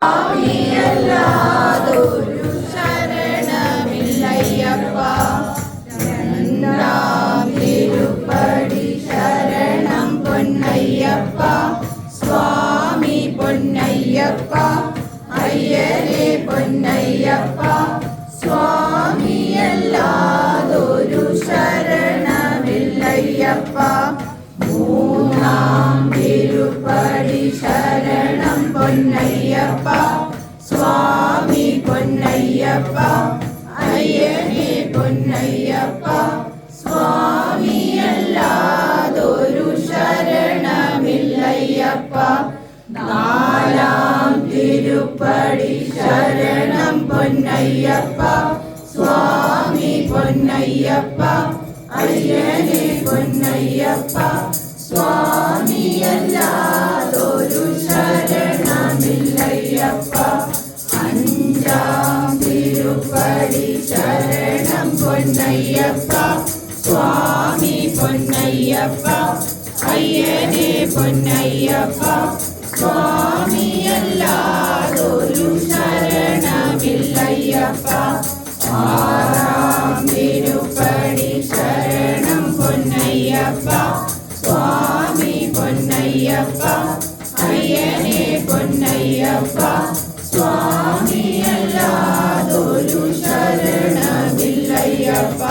സ്വാമിയല്ലാതൊരു ശരണമില്ലയ്യപ്പ. രണ്ടാം തിരുപ്പടി ശരണം പൊന്നയ്യപ്പ. സ്വാമി പൊന്നയ്യപ്പ, അയ്യനെ പൊന്നയ്യപ്പ. സ്വാമിയല്ലാതൊരു ശരണമില്ലയ്യപ്പ. മൂന്നാം തിരുപ്പടി ശരണം പൊന്നയ്യപ്പ. സ്വാമി പൊന്നയ്യപ്പ, അയ്യനെ പൊന്നയ്യപ്പ. സ്വാമിയല്ലാതൊരു ശരണമില്ലയ്യപ്പ. നാലാം തിരുപ്പടി ശരണം പൊന്നയ്യപ്പ. സ്വാമി പൊന്നയ്യപ്പ, അയ്യനെ പൊന്നയ്യപ്പ. സ്വാമിയല്ലാതൊരു ശരണമില്ലയ്യപ്പ. അഞ്ചാം തിരുപ്പടി ശരണം പൊന്നയ്യപ്പ. സ്വാമി പൊന്നയ്യപ്പ, അയ്യനെ പൊന്നയ്യപ്പ. സ്വാമിയല്ലാതൊരു ശരണമില്ലയ്യപ്പ. ആറാം തിരുപ്പടി ശരണം പൊന്നയ്യപ്പ. സ്വാമി പൊന്നയ്യപ്പ, അയ്യനെ പൊന്നയ്യപ്പ. സ്വാമിയല്ലാതൊരു ശരണമില്ലയ്യപ്പ.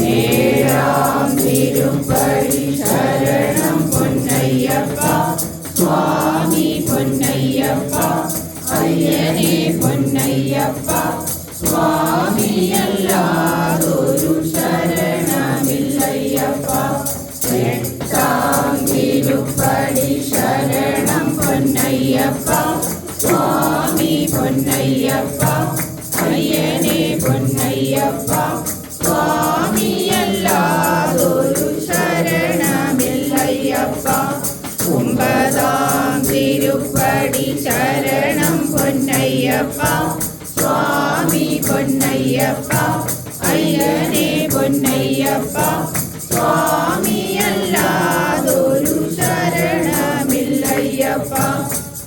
ഏഴാം തിരുപ്പടി ശരണം പൊന്നയ്യപ്പ. സ്വാമി പൊന്നയ്യപ്പ, അയ്യനെ പൊന്നയ്യപ്പ. സ്വാമിയല്ലാതൊരു ശരണമില്ലയ്യപ്പ. എട്ടാം തിരുപ്പടി ശരണം പൊന്നയ്യപ്പ. സ്വാമി പൊന്നയ്യപ്പ, അയ്യനെ പൊന്നയ്യപ്പ. സ്വാമിയല്ലാതൊരു ശരണമില്ലയ്യപ്പ. ഒമ്പതാം തിരുപ്പടി ശരണം പൊന്നയ്യപ്പ. സ്വാമി പൊന്നയ്യപ്പ, അയ്യനെ പൊന്നയ്യപ്പ. സ്വാമിയല്ലാതൊരു ശരണമില്ലയ്യപ്പ.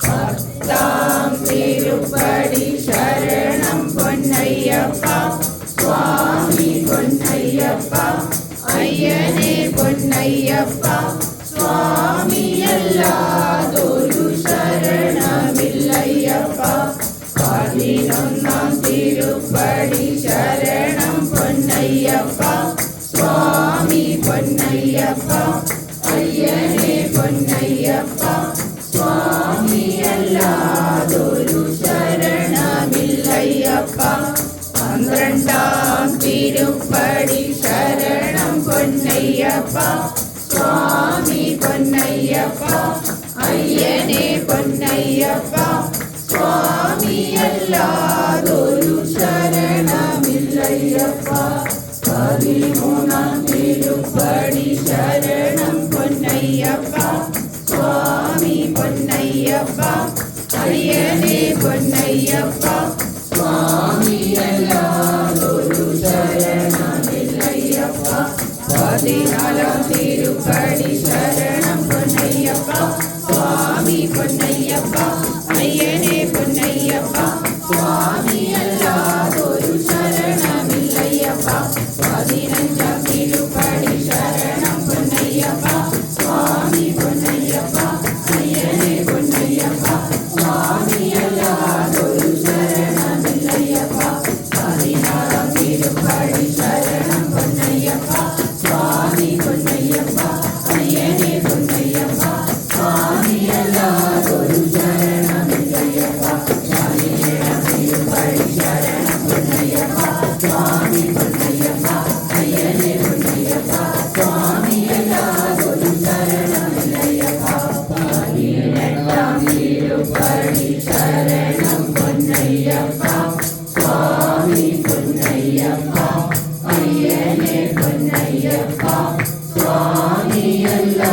പത്താം തിരുപ്പടി ശരണം പൊന്നയ്യപ്പ. സ്വാമി പൊന്നയ്യപ്പ, അയ്യനെ പൊന്നയ്യപ്പ. സ്വാമിയല്ലാതൊരു ശരണമില്ലയ്യപ്പ. പതിനൊന്നാം തിരുപ്പടി ശരണം പൊന്നയ്യപ്പ. സ്വാമി പൊന്നയ്യപ്പ, അയ്യനെ പൊന്നയ്യപ്പ. സ്വാമിയല്ലാതൊരു ശരണമില്ലയ്യപ്പ. പന്ത്രണ്ടാം തിരുപ്പടി ശരണം പൊന്നയ്യപ്പ. സ്വാമി പൊന്നയ്യപ്പ, അയ്യനെ പൊന്നയ്യപ്പ. സ്വാമിയല്ലാതൊരു ശരണമില്ലയ്യപ്പ. പതിമൂന്നാം തിരുപ്പടി ശരണം പൊന്നയ്യപ്പ. സ്വാമി പൊന്നയ്യപ്പ, അയ്യനെ പൊന്നയ്യപ്പ. സ്വാമിയല്ലാതൊരു ശരണമില്ലയ്യപ്പ. പതിനാലാം തിരുപ്പടി ശരണം പൊന്നയ്യപ്പ. സ്വാമി പൊന്നയ്യപ്പ, അയ്യനെ പൊന്നയ്യപ്പ. സ്വാമിയല്ലാതൊരു ശരണമില്ലയ്യപ്പ. പതിനഞ്ചാം തിരുപ്പടി ശരണം പൊന്നയ്യപ്പ. സ്വാമി പൊന്നയ്യപ്പ, അയ്യനെ പൊന്നയ്യപ്പ. സ്വാമിയല്ലാതൊരു ശരണമില്ലയ്യപ്പ. പതിനാറാം തിരുപ്പടി ശരണം പൊന്നയ്യപ്പ. സ്വാമി പൊന്നയ്യപ്പ, അയ്യനെ പൊന്നയ്യപ്പ. സ്വാമിയല്ലാതൊരു ശരണമില്ലയ്യപ്പ. പതിനേഴാം തിരുപ്പടി ശരണം പൊന്നയ്യപ്പ. സ്വാമി പൊന്നയ്യപ്പ, അയ്യനെ പൊന്നയ്യപ്പ. സ്വാമിയല്ലാതൊരു ശരണമില്ലയ്യപ്പ. പതിനെട്ടാം തിരുപ്പടി ശരണം പൊന്നയ്യപ്പ. സ്വാമി പൊന്നയ്യപ്പ, അയ്യനെ പൊന്നയ്യപ്പ. സ്വാമിയല്ലാ